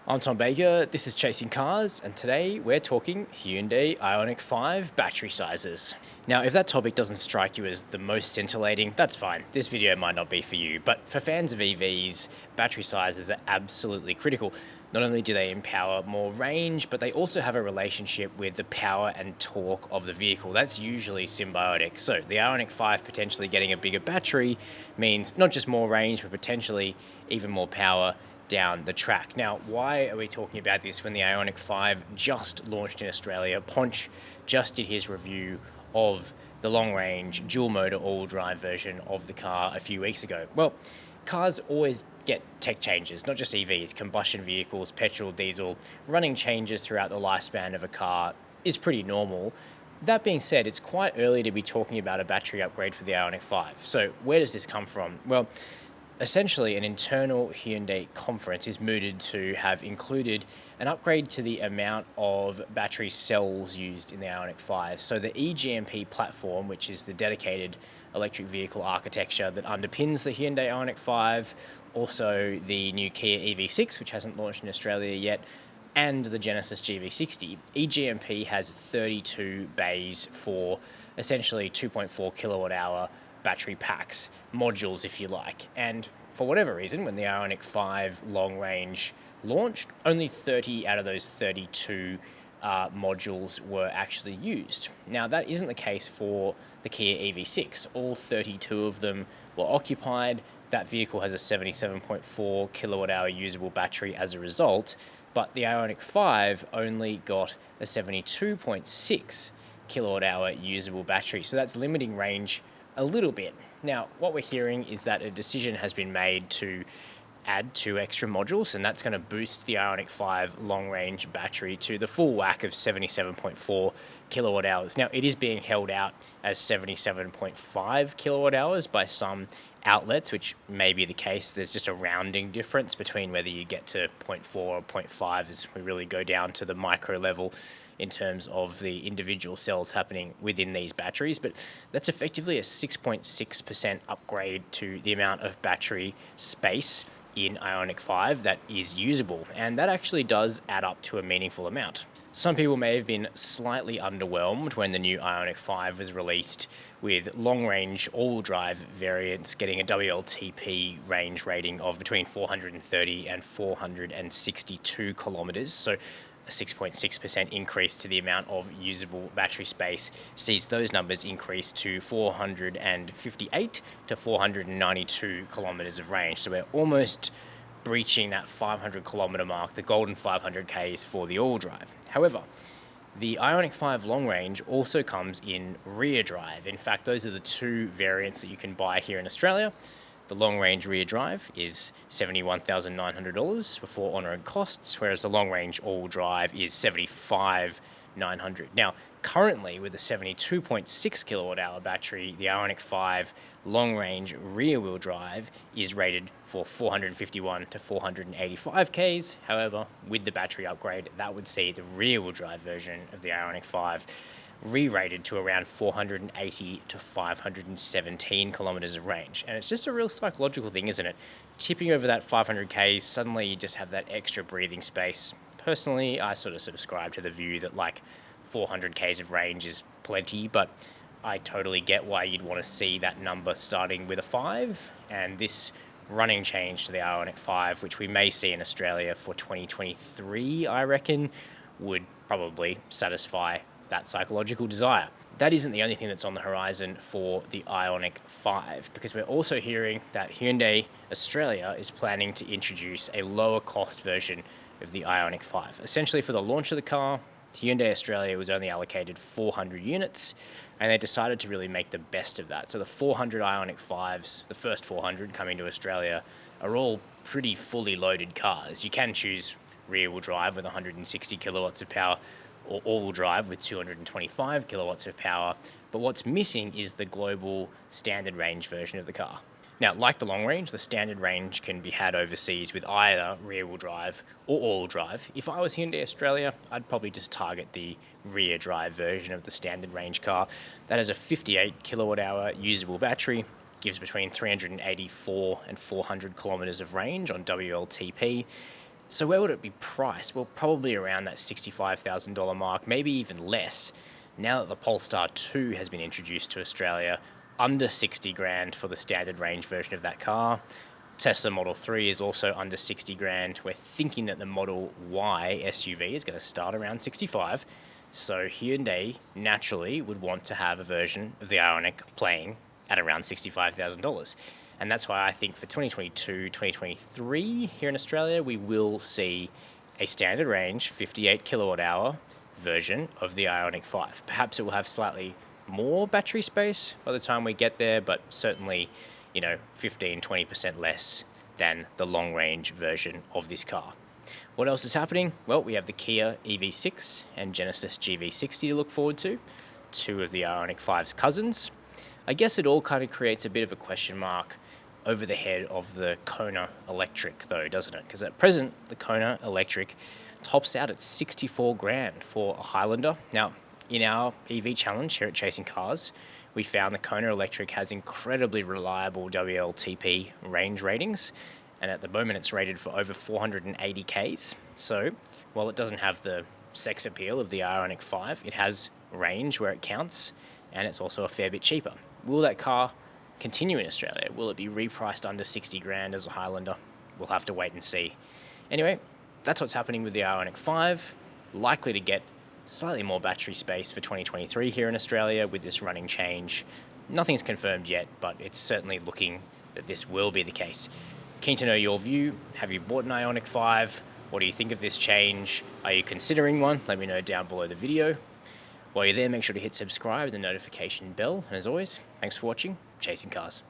I'm Tom Baker, this is Chasing Cars, and today we're talking Hyundai Ioniq 5 battery sizes. Now, if that topic doesn't strike you as the most scintillating, that's fine. This video might not be for you, but for fans of EVs, battery sizes are absolutely critical. Not only do they empower more range, but they also have a relationship with the power and torque of the vehicle. That's usually symbiotic. So the Ioniq 5 potentially getting a bigger battery means not just more range, but potentially even more power down the track. Now, why are we talking about this when the Ioniq 5 just launched in Australia? Ponch just did his review of the long-range dual-motor all-drive version of the car a few weeks ago. Well, cars always get tech changes, not just EVs, combustion vehicles, petrol, diesel. Running changes throughout the lifespan of a car is pretty normal. That being said, it's quite early to be talking about a battery upgrade for the Ioniq 5. So where does this come from? Well, essentially, an internal Hyundai conference is mooted to have included an upgrade to the amount of battery cells used in the Ioniq 5. So the e-GMP platform, which is the dedicated electric vehicle architecture that underpins the Hyundai Ioniq 5, also the new Kia EV6, which hasn't launched in Australia yet, and the Genesis GV60, e-GMP has 32 bays for essentially 2.4 kilowatt hour battery packs, modules if you like. And for whatever reason, when the Ioniq 5 long range launched, only 30 out of those 32 modules were actually used. Now, that isn't the case for the Kia EV6. All 32 of them were occupied. That vehicle has a 77.4 kilowatt hour usable battery as a result, but the Ioniq 5 only got a 72.6 kilowatt hour usable battery. So that's limiting range a little bit. Now, what we're hearing is that a decision has been made to add 2 extra modules, and that's going to boost the Ioniq 5 long-range battery to the full whack of 77.4 kilowatt hours. Now, it is being held out as 77.5 kilowatt hours by some outlets, which may be the case. There's just a rounding difference between whether you get to 0.4 or 0.5 as we really go down to the micro level in terms of the individual cells happening within these batteries. But that's effectively a 6.6% upgrade to the amount of battery space in Ioniq 5 that is usable. And that actually does add up to a meaningful amount. Some people may have been slightly underwhelmed when the new Ioniq 5 was released, with long-range all-drive variants getting a WLTP range rating of between 430 and 462 kilometers. So a 6.6% increase to the amount of usable battery space sees those numbers increase to 458 to 492 kilometers of range. So we're almost breaching that 500 kilometer mark, the golden 500 Ks for the all-drive. However, the Ioniq 5 long range also comes in rear drive. In fact, those are the 2 variants that you can buy here in Australia. The long-range rear drive is $71,900 before honour and costs, whereas the long-range all-drive is $75,900. Now, currently, with a 72.6 kilowatt-hour battery, the Ioniq 5 long-range rear-wheel drive is rated for 451 to 485 Ks. However, with the battery upgrade, that would see the rear-wheel drive version of the Ioniq 5 re-rated to around 480 to 517 kilometers of range. And it's just a real psychological thing, isn't it? Tipping over that 500 Ks, suddenly you just have that extra breathing space. Personally, I sort of subscribe to the view that like 400 Ks of range is plenty, but I totally get why you'd want to see that number starting with a 5. And this running change to the Ioniq 5, which we may see in Australia for 2023, I reckon, would probably satisfy that psychological desire. That isn't the only thing that's on the horizon for the Ioniq 5, because we're also hearing that Hyundai Australia is planning to introduce a lower cost version of the Ioniq 5. Essentially, for the launch of the car, Hyundai Australia was only allocated 400 units, and they decided to really make the best of that. So the 400 Ioniq 5s, the first 400 coming to Australia, are all pretty fully loaded cars. You can choose rear-wheel drive with 160 kilowatts of power, or all-wheel drive with 225 kilowatts of power, but what's missing is the global standard range version of the car. Now, like the long range, the standard range can be had overseas with either rear-wheel drive or all-wheel drive. If I was Hyundai Australia, I'd probably just target the rear drive version of the standard range car. That has a 58 kilowatt hour usable battery, gives between 384 and 400 kilometers of range on WLTP. So where would it be priced? Well, probably around that $65,000 mark, maybe even less. Now that the Polestar 2 has been introduced to Australia, under 60 grand for the standard range version of that car. Tesla Model 3 is also under 60 grand. We're thinking that the Model Y SUV is going to start around 65. So Hyundai naturally would want to have a version of the Ioniq playing at around $65,000. And that's why I think for 2022, 2023 here in Australia, we will see a standard range 58 kilowatt hour version of the Ioniq 5. Perhaps it will have slightly more battery space by the time we get there, but certainly, 15, 20% less than the long range version of this car. What else is happening? Well, we have the Kia EV6 and Genesis GV60 to look forward to, two of the Ioniq 5's cousins. I guess it all kind of creates a bit of a question mark over the head of the Kona Electric though, doesn't it? Because at present, the Kona Electric tops out at 64 grand for a Highlander. Now, in our EV challenge here at Chasing Cars, we found the Kona Electric has incredibly reliable WLTP range ratings, and at the moment it's rated for over 480 Ks. So while it doesn't have the sex appeal of the Ioniq 5, it has range where it counts, and it's also a fair bit cheaper. Will that car continue in Australia? Will it be repriced under 60 grand as a Highlander? We'll have to wait and see. Anyway, that's what's happening with the Ioniq 5. Likely to get slightly more battery space for 2023 here in Australia with this running change. Nothing's confirmed yet, but it's certainly looking that this will be the case. Keen to know your view. Have you bought an Ioniq 5? What do you think of this change? Are you considering one? Let me know down below the video. While you're there, make sure to hit subscribe and the notification bell. And as always, thanks for watching Chasing Cars.